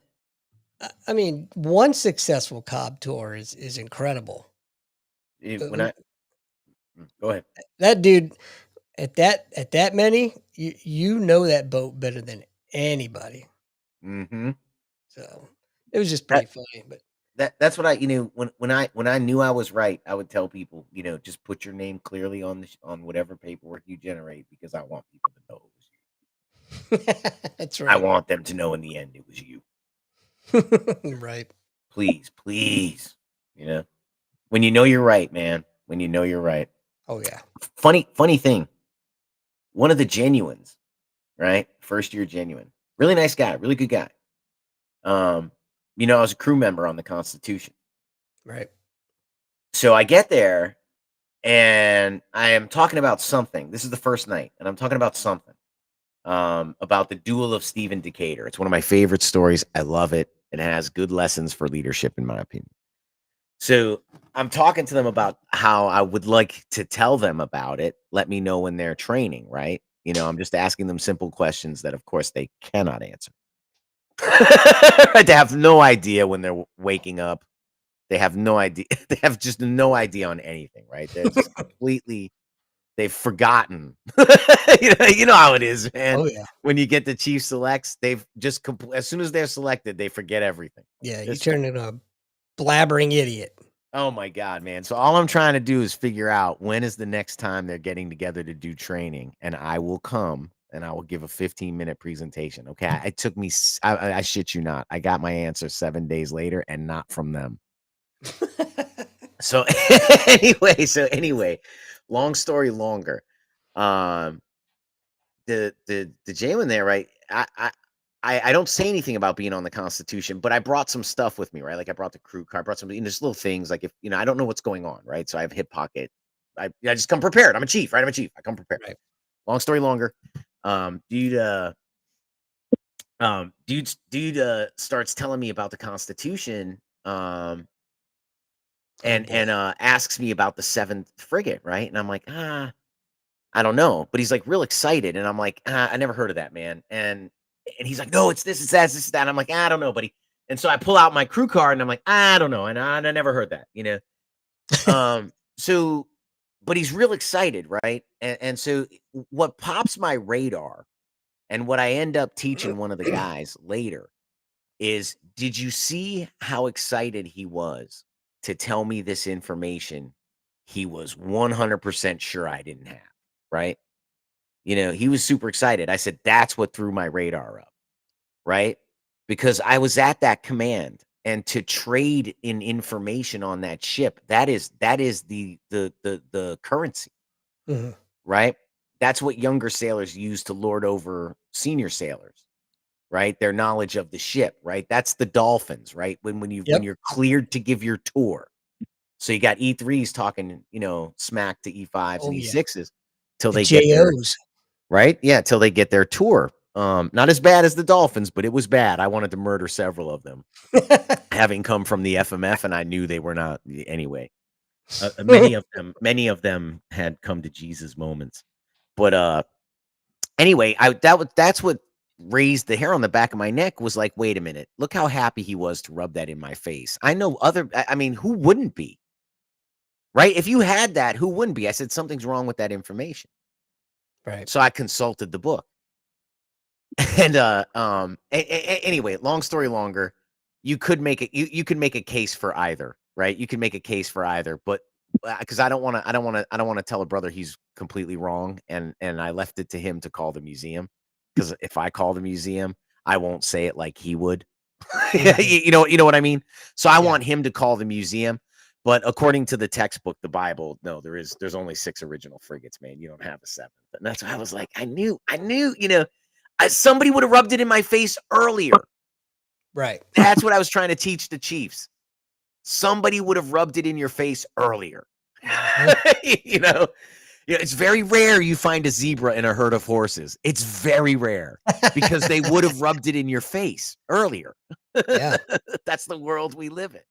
I mean, one successful cob tour is incredible. When I go ahead. That dude at that many, you know that boat better than anybody. Mm-hmm. So it was just pretty funny. But That's what when I knew I was right, I would tell people, just put your name clearly on whatever paperwork you generate, because I want people to know it was you. that's I right. want them to know in the end it was you. Right. Please. When you know you're right, man. When you know you're right. Oh yeah. Funny thing. One of the genuines, right? First year genuine. Really nice guy, really good guy. I was a crew member on the Constitution. Right. So I get there and I am talking about something. This is the first night, and I'm talking about something. About the duel of Stephen Decatur. It's one of my favorite stories. I love it. It has good lessons for leadership, in my opinion. So I'm talking to them about how I would like to tell them about it. Let me know when they're training, right? I'm just asking them simple questions that, of course, they cannot answer. They have no idea when they're waking up. They have no idea. They have just no idea on anything, right? They're just completely, they've forgotten. You know how it is, man. Oh yeah. When you get the chief selects, they've just as soon as they're selected, they forget everything. Yeah. You turn into a blabbering idiot. Oh my God, man. So all I'm trying to do is figure out when is the next time they're getting together to do training, and I will come and I will give a 15-minute presentation. Okay. It took me, I shit you not. I got my answer 7 days later, and not from them. So anyway, long story longer. the Jalen there, right? I don't say anything about being on the Constitution, but I brought some stuff with me, right? Like I brought the crew card, I brought some, just little things like if I don't know what's going on, right? So I have a hip pocket. I just come prepared. I'm a chief, right? I'm a chief. I come prepared. Right. Long story longer. Dude starts telling me about the Constitution. And asks me about the 7th frigate, right? And I'm like, I don't know. But he's like real excited, and I'm like, I never heard of that, man. And he's like, no, it's this, it's that, it's this, that. And I'm like, I don't know, buddy. And so I pull out my crew card, and I'm like, I don't know, and I never heard that, So, but he's real excited, right? And so what pops my radar, and what I end up teaching one of the guys later is, did you see how excited he was to tell me this information he was 100% sure I didn't have, right? He was super excited. I said, that's what threw my radar up, right? Because I was at that command, and to trade in information on that ship, that is the currency, Mhm. right? That's what younger sailors use to lord over senior sailors, right? Their knowledge of the ship, right? That's the dolphins, right? When Yep. you're cleared to give your tour. So you got E3s talking, smack to E5s Oh, and yeah. E6s till The they get their JOs. right? Yeah, till they get their tour. Not as bad as the dolphins, but it was bad. I wanted to murder several of them, having come from the FMF, and I knew they were not anyway. Many of them had come to Jesus moments. But anyway, that's what raised the hair on the back of my neck. Was like, wait a minute, look how happy he was to rub that in my face. I know I mean, who wouldn't be? Right? If you had that, who wouldn't be? I said something's wrong with that information. Right. So I consulted the book. And anyway, long story longer, you could make it you could make a case for either, right? You can make a case for either, but because I don't want to tell a brother he's completely wrong, and I left it to him to call the museum, because if I call the museum, I won't say it like he would. Mhm. You know what I mean? So I Yeah. want him to call the museum, but according to the textbook, the Bible, no, there's only 6 original frigates, man. You don't have a 7th. And that's why I was like, I knew, somebody would have rubbed it in my face earlier. Right. That's what I was trying to teach the Chiefs. Somebody would have rubbed it in your face earlier. It's very rare you find a zebra in a herd of horses. It's very rare, because they would have rubbed it in your face earlier. Yeah. That's the world we live in.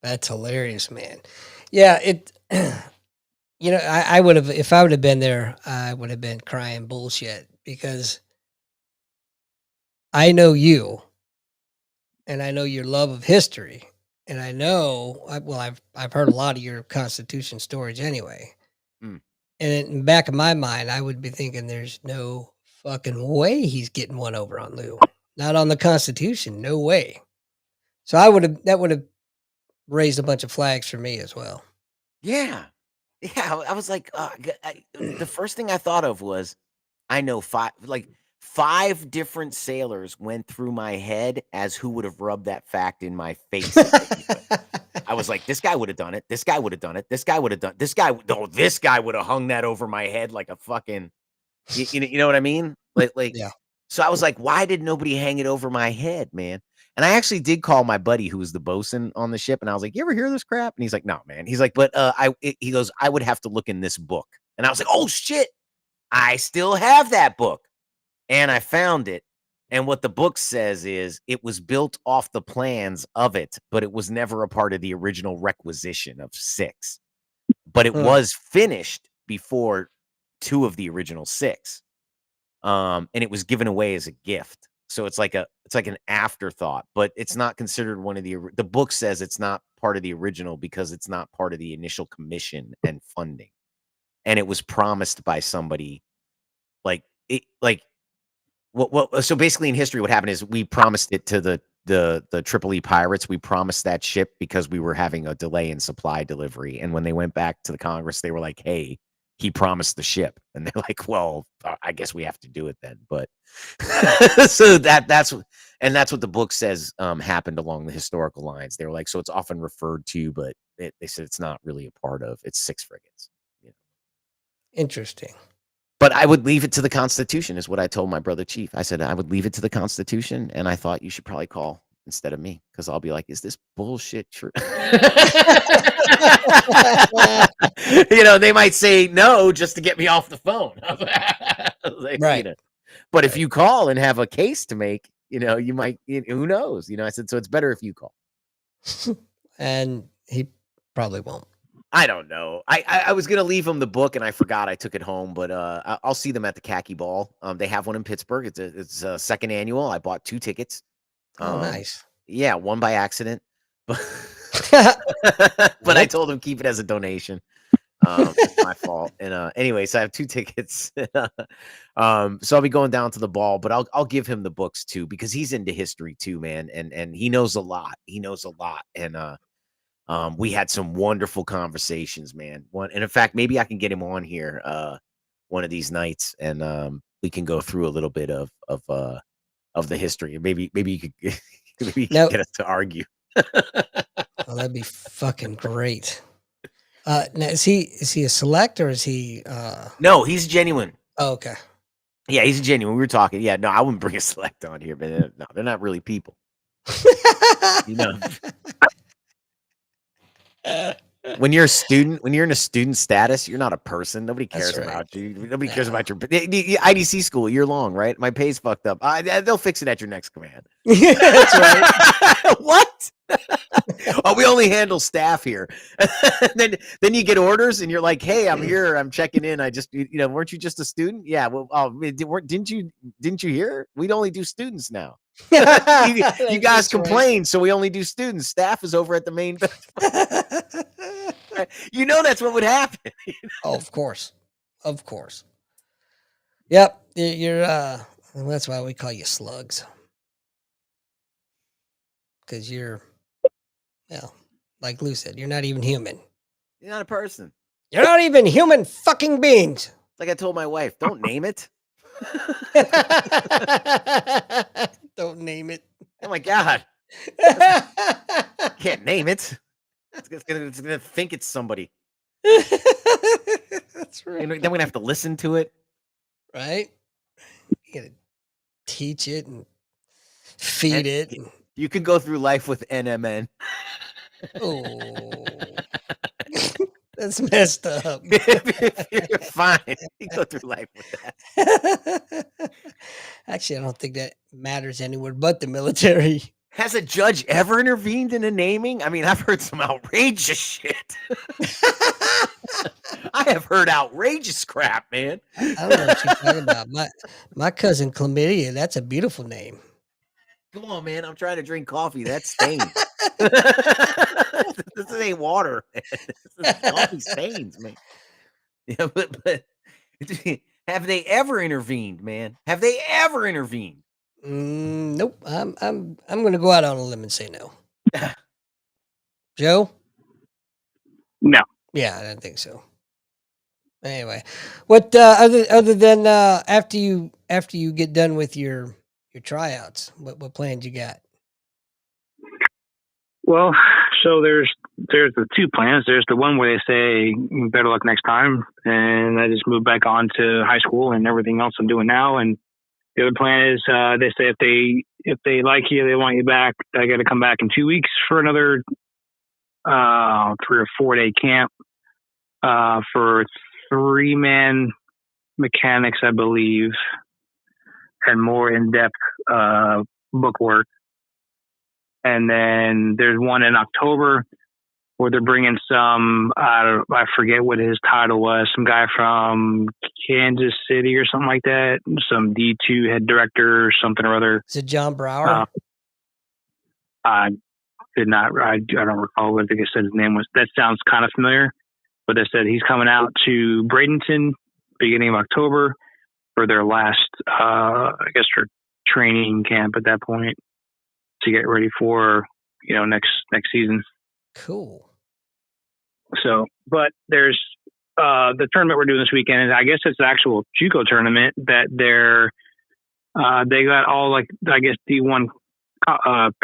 That's hilarious, man. Yeah, I would have, if I would have been there, I would have been crying bullshit, because I know you, and I know your love of history, and I know, I've heard a lot of your Constitution stories anyway. Mm. And in the back of my mind, I would be thinking, there's no fucking way he's getting one over on Lou. Not on the Constitution, no way. So that would have raised a bunch of flags for me as well. Yeah. Yeah, I was like, the first thing I thought of was, I know 5 different sailors went through my head as who would have rubbed that fact in my face if he could. I was like, this guy would have done it. This guy would have done it. This guy would have done this guy. No, this guy would have hung that over my head like a fucking, you know what I mean? Like, Yeah. so I was like, why did nobody hang it over my head, man? And I actually did call my buddy who was the bosun on the ship, and I was like, you ever hear this crap? And he's like, no, man. He's like, but he goes, I would have to look in this book. And I was like, oh shit, I still have that book. And I found it. And what the book says is it was built off the plans of it, but it was never a part of the original requisition of 6. But it was finished before 2 of the original 6. And it was given away as a gift. So it's like an afterthought, but it's not considered one of the book says it's not part of the original because it's not part of the initial commission and funding. And it was promised by somebody like what so basically in history what happened is we promised it to the Tripoli pirates. We promised that ship because we were having a delay in supply delivery, and when they went back to the Congress, they were like, hey, he promised the ship, and they're like, well, I guess we have to do it then. But so that's what the book says happened along the historical lines. They were like, so it's often referred to, but they said it's not really a part of. It's 6 frigates. Interesting. But I would leave it to the Constitution, is what I told my brother Chief. I said I would leave it to the Constitution, and I thought you should probably call instead of me, because I'll be like, "Is this bullshit true?" They might say no just to get me off the phone. Right. But if you call and have a case to make, you might. Who knows? I said, so it's better if you call. And he probably won't. I don't know. I was gonna leave him the book and I forgot I took it home, but I'll see them at the Khaki Ball. They have one in Pittsburgh. It's a second annual. I bought 2 tickets. Oh, nice. Yeah, one by accident, but I told him keep it as a donation. It's my fault. And anyway, so I have 2 tickets. So I'll be going down to the ball, but I'll give him the books too, because he's into history too, man, and he knows a lot. And we had some wonderful conversations, man. And in fact, maybe I can get him on here one of these nights, and we can go through a little bit of the history. Maybe you could get us to argue. Well, that'd be fucking great. Now, is he a select, or is he? No, he's genuine. Oh, okay. Yeah, he's genuine. We were talking. Yeah, no, I wouldn't bring a select on here, but no, they're not really people. When you're a student, when you're in a student status, you're not a person. Nobody cares about you. Nobody cares about your IDC school year long, right? My pay's fucked up. They'll fix it at your next command. That's right. What? Oh, we only handle staff here. then you get orders, and you're like, "Hey, I'm here. I'm checking in. I just, weren't you just a student? Yeah. Well, didn't you hear? We'd only do students now. you guys complain, so we only do students. Staff is over at the main. That's what would happen. Oh, of course. Yep, you're. That's why we call you slugs, because you're. Like Lou said, you're not even human. You're not a person. You're not even human fucking beings. Like I told my wife, don't name it. Don't name it. Oh my God. Can't name it. It's gonna think it's somebody. That's right. Then we're gonna have to listen to it. Right? You gotta teach it and feed it. You could go through life with NMN. Oh. That's messed up. You're fine. You go through life with that. Actually, I don't think that matters anywhere but the military. Has a judge ever intervened in a naming? I mean, I've heard some outrageous shit. I have heard outrageous crap, man. I don't know what you're talking about. My cousin Chlamydia, that's a beautiful name. Come on, man. I'm trying to drink coffee. That's stains. This ain't water. This is coffee stains, man. Yeah, but have they ever intervened, man? Have they ever intervened? Nope. I'm going to go out on a limb and say no. Joe? No. Yeah, I don't think so. Anyway, what other than after you get done with your tryouts, what plans you got? Well, so there's the 2 plans. There's the one where they say better luck next time, and I just moved back on to high school and everything else I'm doing now. And the other plan is they say if they like you, they want you back. I got to come back in 2 weeks for another 3 or 4 day camp for 3-man mechanics, I believe, and more in-depth book work. And then there's one in October where they're bringing some, I forget what his title was, some guy from Kansas City or something like that, some D2 head director or something or other. Is it John Brower? I don't recall what I think I said his name was. That sounds kind of familiar, but they said he's coming out to Bradenton beginning of October for their last, their training camp at that point to get ready for, next season. Cool. So, but there's the tournament we're doing this weekend, and I guess it's the actual JUCO tournament that they got all D1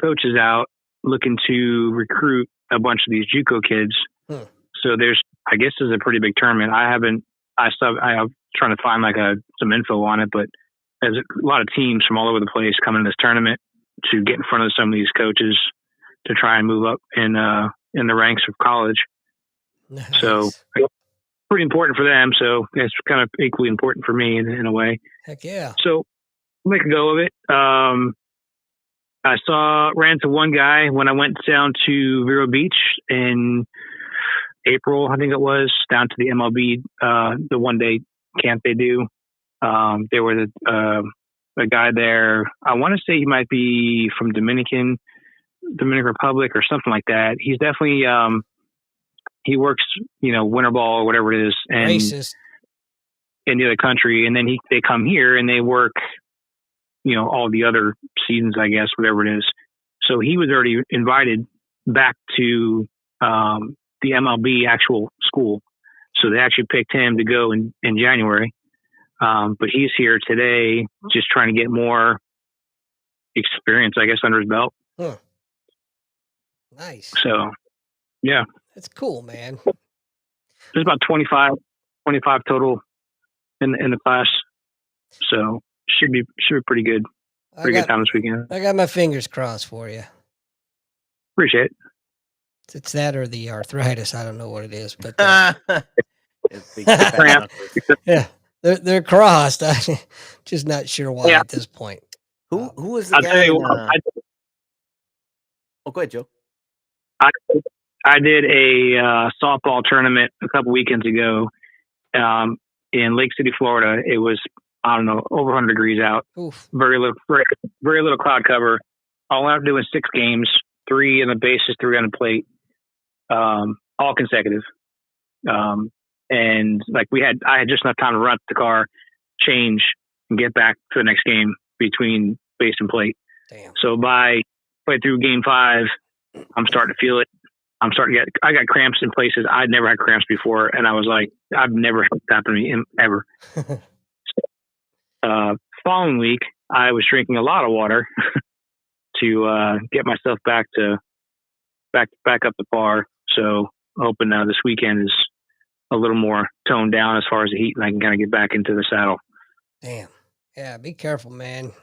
coaches out looking to recruit a bunch of these JUCO kids. So I guess this is a pretty big tournament. I trying to find like some info on it, but there's a lot of teams from all over the place coming to this tournament to get in front of some of these coaches to try and move up in the ranks of college. Nice. So pretty important for them. So it's kind of equally important for me in a way. Heck yeah. So make a go of it. I ran to one guy when I went down to Vero Beach in April, I think it was, down to the MLB, the 1-day camp they do. There was a guy there. I want to say he might be from Dominican Republic or something like that. He's definitely, he works, winter ball or whatever it is. And racist. In the other country. And then they come here and they work, all the other seasons, I guess, whatever it is. So he was already invited back to the MLB actual school. So they actually picked him to go in January. But he's here today just trying to get more experience, I guess, under his belt. Huh. Nice. So, yeah. That's cool, man. There's about 25 total in the class. So should be pretty good. Pretty good time this weekend. I got my fingers crossed for you. Appreciate it. It's that or the arthritis. I don't know what it is, but yeah, they're crossed. I'm just not sure why at this point. Who was the guy? Tell you what, go ahead, Joe. I did a softball tournament a couple weekends ago in Lake City, Florida. It was, I don't know, over 100 degrees out. Oof. Very little cloud cover. All I have to do is 6 games, 3 in the bases, 3 on the plate, all consecutive. And like I had just enough time to run the car, change, and get back to the next game between base and plate. Damn. So by through game 5, I'm starting to feel it. I got cramps in places I'd never had cramps before, and I was like, I've never had that happen to me ever. Following week, I was drinking a lot of water to get myself back up the par. So hoping this weekend is a little more toned down as far as the heat, and I can kind of get back into the saddle. Damn. Yeah, be careful, man.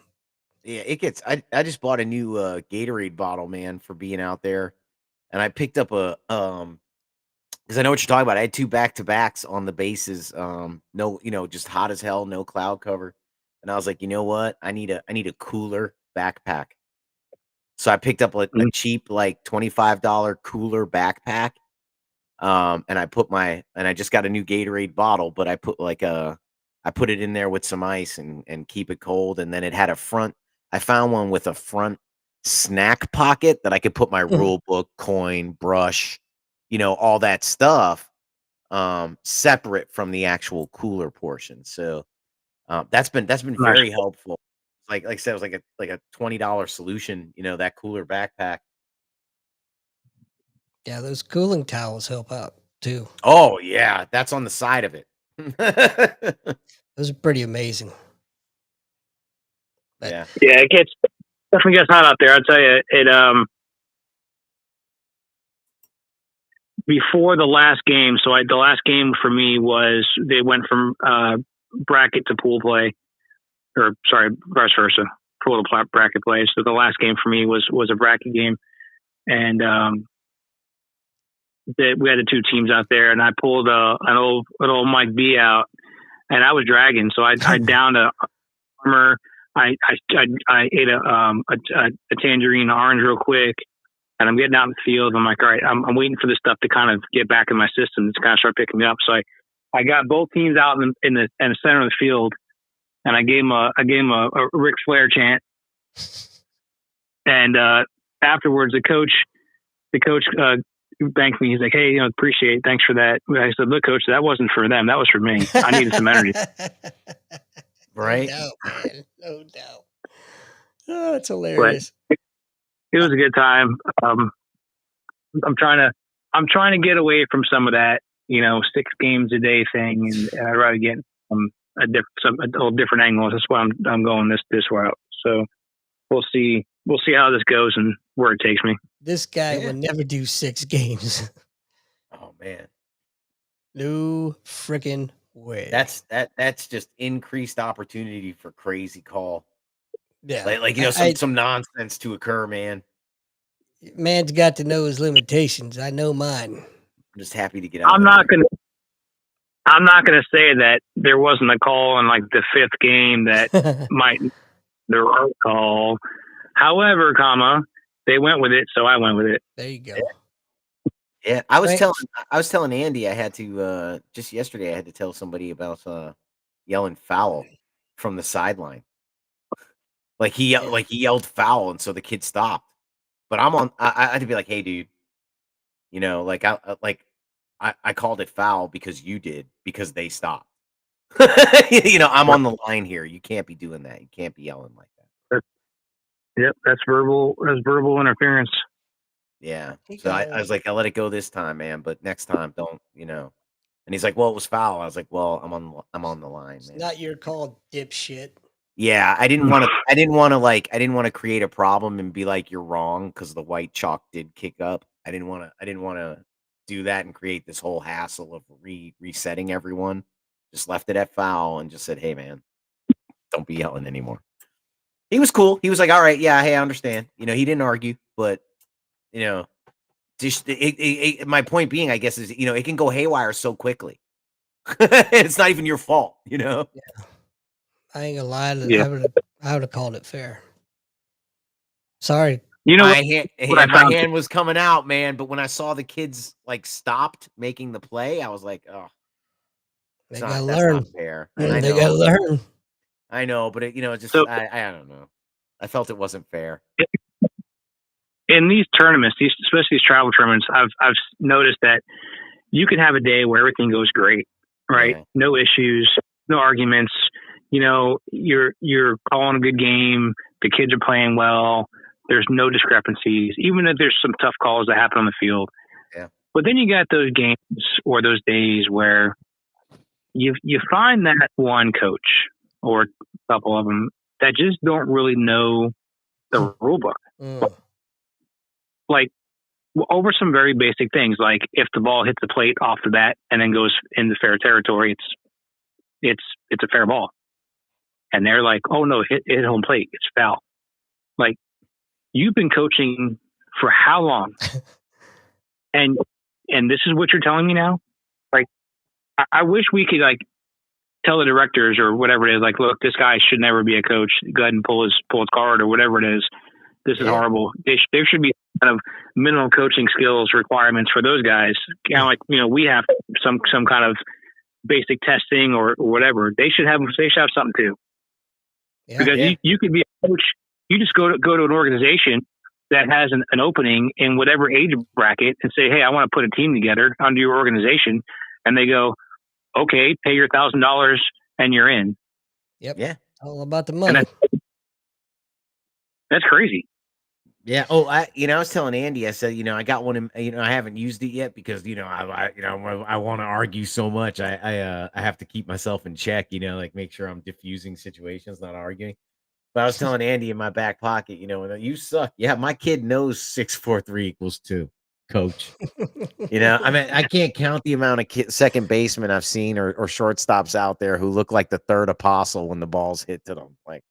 Yeah, it gets. I just bought a new Gatorade bottle, man, for being out there, and I picked up a because I know what you're talking about. I had 2 back-to-backs on the bases. No, just hot as hell, no cloud cover, and I was like, you know what? I need a cooler backpack. So I picked up a cheap, like $25 cooler backpack. And I just got a new Gatorade bottle, but I put it in there with some ice and keep it cold. And then it had I found one with a front snack pocket that I could put my rule book, coin, brush, all that stuff, separate from the actual cooler portion. So, that's been very helpful. Like I said, it was like a $20 solution, that cooler backpack. Yeah, those cooling towels help out too. Oh yeah, that's on the side of it. Those are pretty amazing. But, yeah, it definitely gets hot out there. I'll tell you, it before the last game. So the last game for me was they went from bracket to pool play, or sorry, vice versa, pool to bracket play. So the last game for me was a bracket game, and we had the 2 teams out there, and I pulled an old Mike B out, and I was dragging. So I downed a armor. I ate a tangerine orange real quick, and I'm getting out in the field. I'm like, all right, I'm waiting for this stuff to kind of get back in my system to kind of start picking me up. So I got both teams out in the center of the field, and I gave him a Ric Flair chant. And afterwards, the coach thanked me. He's like, hey, appreciate it. Thanks for that. I said, look, coach, that wasn't for them. That was for me. I needed some energy. Right? No doubt, man. No doubt. Oh, it's hilarious. But it was a good time. I'm trying to get away from some of that, 6 games a day thing, and I'd rather get a little different angle. That's why I'm going this route. So we'll see how this goes and where it takes me. This guy will never do 6 games. Oh man, No freaking way. That's just increased opportunity for crazy call. Yeah. Like some nonsense to occur, man. Man's got to know his limitations. I know mine. I'm just happy to get out. I'm not gonna say that there wasn't a call in like the 5th game that might the right call. However, they went with it, so I went with it. There you go. Yeah, I was telling Andy I had to just yesterday I had to tell somebody about yelling foul from the sideline. Like he yelled foul, and so the kid stopped. But I had to be like, hey, dude, I called it foul because you did, because they stopped. I'm on the line here. You can't be doing that. You can't be yelling like that. Yep, that's verbal interference. Yeah. So I was like, I let it go this time, man, but next time don't, And he's like, well, it was foul. I was like, well, I'm on the line, It's man. not your call, dipshit. Yeah, I didn't want to create a problem and be like, you're wrong because the white chalk did kick up. I didn't want to do that and create this whole hassle of resetting everyone. Just left it at foul and just said, hey, man, don't be yelling anymore. He was cool. He was like, all right, yeah, hey, I understand. He didn't argue, but just my point being, I guess, is it can go haywire so quickly. It's not even your fault, Yeah. I ain't gonna lie. Yeah. I would have called it fair. Sorry. My hand was coming out, man. But when I saw the kids stopped making the play, I was like, oh, they gotta learn. Not fair. They gotta learn. I know, but I don't know. I felt it wasn't fair. In these tournaments, especially these travel tournaments, I've noticed that you can have a day where everything goes great, right? Yeah. No issues, no arguments. You're calling a good game. The kids are playing well. There's no discrepancies, even if there's some tough calls that happen on the field. Yeah. But then you got those games or those days where you find that one coach or a couple of them that just don't really know the rule book. Like over some very basic things, like if the ball hits the plate off the bat and then goes into fair territory, it's a fair ball. And they're like, oh no, hit home plate, it's foul. Like, you've been coaching for how long? and this is what you're telling me now? Like, I wish we could tell the directors or whatever it is, like, look, this guy should never be a coach. Go ahead and pull his card or whatever it is. This is horrible. There should be kind of minimum coaching skills requirements for those guys. Kind of like, we have some kind of basic testing or whatever. They should have something too. Yeah, because you could be a coach. You just go to an organization that has an opening in whatever age bracket and say, hey, I want to put a team together under your organization. And they go, okay, pay your $1,000 and you're in. Yep. Yeah. All about the money. That's crazy. Yeah. Oh, I was telling Andy, I said, I got one, I haven't used it yet because, I want to argue so much. I have to keep myself in check, make sure I'm diffusing situations, not arguing. But I was telling Andy in my back pocket, you suck. Yeah. My kid knows 643 = 2, coach. I mean, I can't count the amount of second basemen I've seen or shortstops out there who look like the third apostle when the ball's hit to them. Like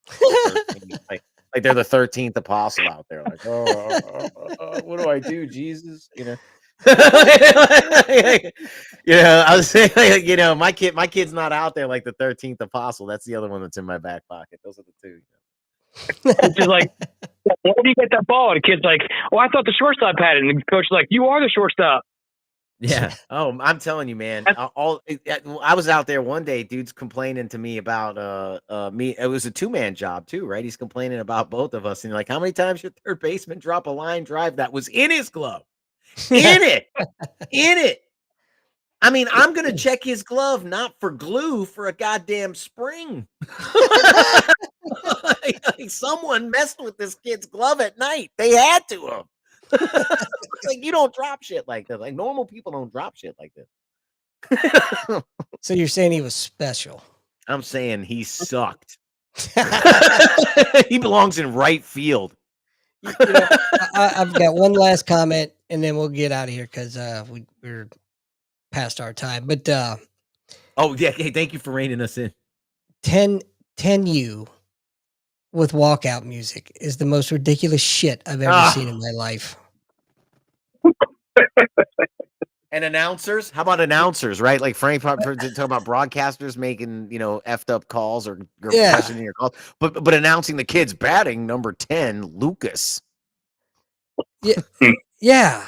they're the 13th apostle out there. Like, what do I do, Jesus? I was saying, my kid's not out there like the 13th apostle. That's the other one that's in my back pocket. Those are the two. It's just like, where do you get that ball? And the kid's like, I thought the shortstop had it. And the coach is like, you are the shortstop. Yeah. Oh, I'm telling you, man. I was out there one day. Dude's complaining to me about me. It was a 2-man job too, right? He's complaining about both of us, and like, how many times your third baseman drop a line drive that was in his glove, in it. I mean, I'm gonna check his glove not for glue, for a goddamn spring. Like someone messed with this kid's glove at night. They had to have. Like, you don't drop shit like this. Like, normal people don't drop shit like this. So you're saying he was special? I'm saying he sucked. He belongs in right field. I've got one last comment, and then we'll get out of here because we're past our time. But Oh, yeah. Hey, thank you for reining us in. 10U with walkout music is the most ridiculous shit I've ever seen in my life. And announcers? How about announcers, right? Like Frank talk about broadcasters making, effed up calls or questioning your calls. But announcing the kids batting number 10, Lucas. Yeah. Yeah.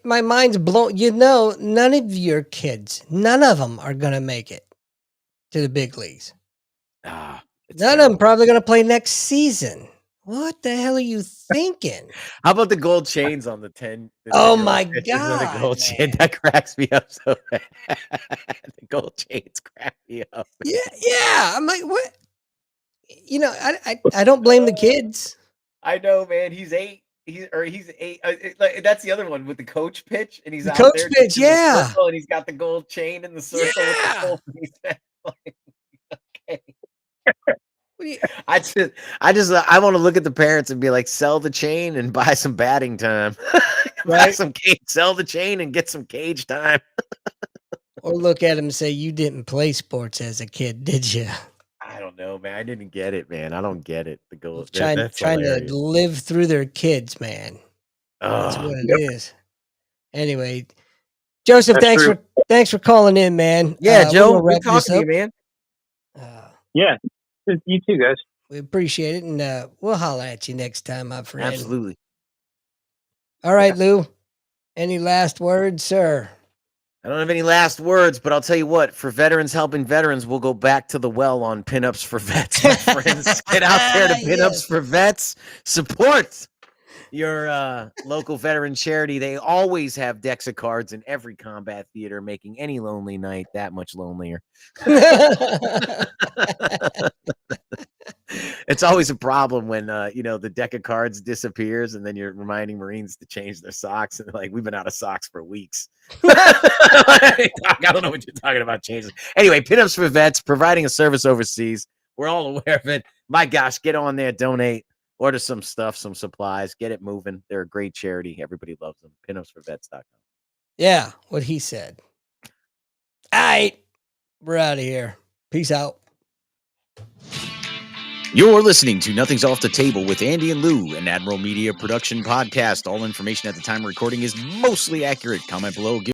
My mind's blown. None of your kids, none of them are going to make it to the big leagues. None of them probably going to play next season. What the hell are you thinking? How about the gold chains on the 10? Oh my God. The gold chain. That cracks me up so bad. The gold chains crack me up. Yeah. I'm like, what? I don't blame the kids. I know, man. He's 8. He's 8. That's the other one with the coach pitch, and he's The out coach there pitch, in the yeah. circle, and he's got the gold chain in the circle. Yeah. With the okay. I want to look at the parents and be like, sell the chain and buy some batting time. Right? Buy some cage, sell the chain and get some cage time. Or look at him and say, you didn't play sports as a kid, did you? I don't know, man. I didn't get it, man. I don't get it. The goal. Trying to live through their kids, man. That's what it is. Anyway, Joseph, thanks for calling in, man. Yeah, Joe, good talking to you, man. Yeah, you too, guys. We appreciate it, and we'll holler at you next time, my friend. Absolutely. All right, Lou. Any last words, sir? I don't have any last words, but I'll tell you what, for veterans helping veterans, we'll go back to the well on Pinups for Vets, my friends. Get out there to Pinups for Vets. Support your local veteran charity. They always have decks of cards in every combat theater, making any lonely night that much lonelier. It's always a problem when the deck of cards disappears, and then you're reminding Marines to change their socks, and like, we've been out of socks for weeks. I don't know what you're talking about changing. Anyway, Pinups for Vets, providing a service overseas. We're all aware of it. My gosh, get on there, donate, order some stuff, some supplies, get it moving. They're a great charity. Everybody loves them. Pinupsforvets.com. Yeah, what he said. All right, we're out of here. Peace out. You're listening to Nothing's Off the Table with Andy and Lou, an Admiral Media production podcast. All information at the time of recording is mostly accurate. Comment below.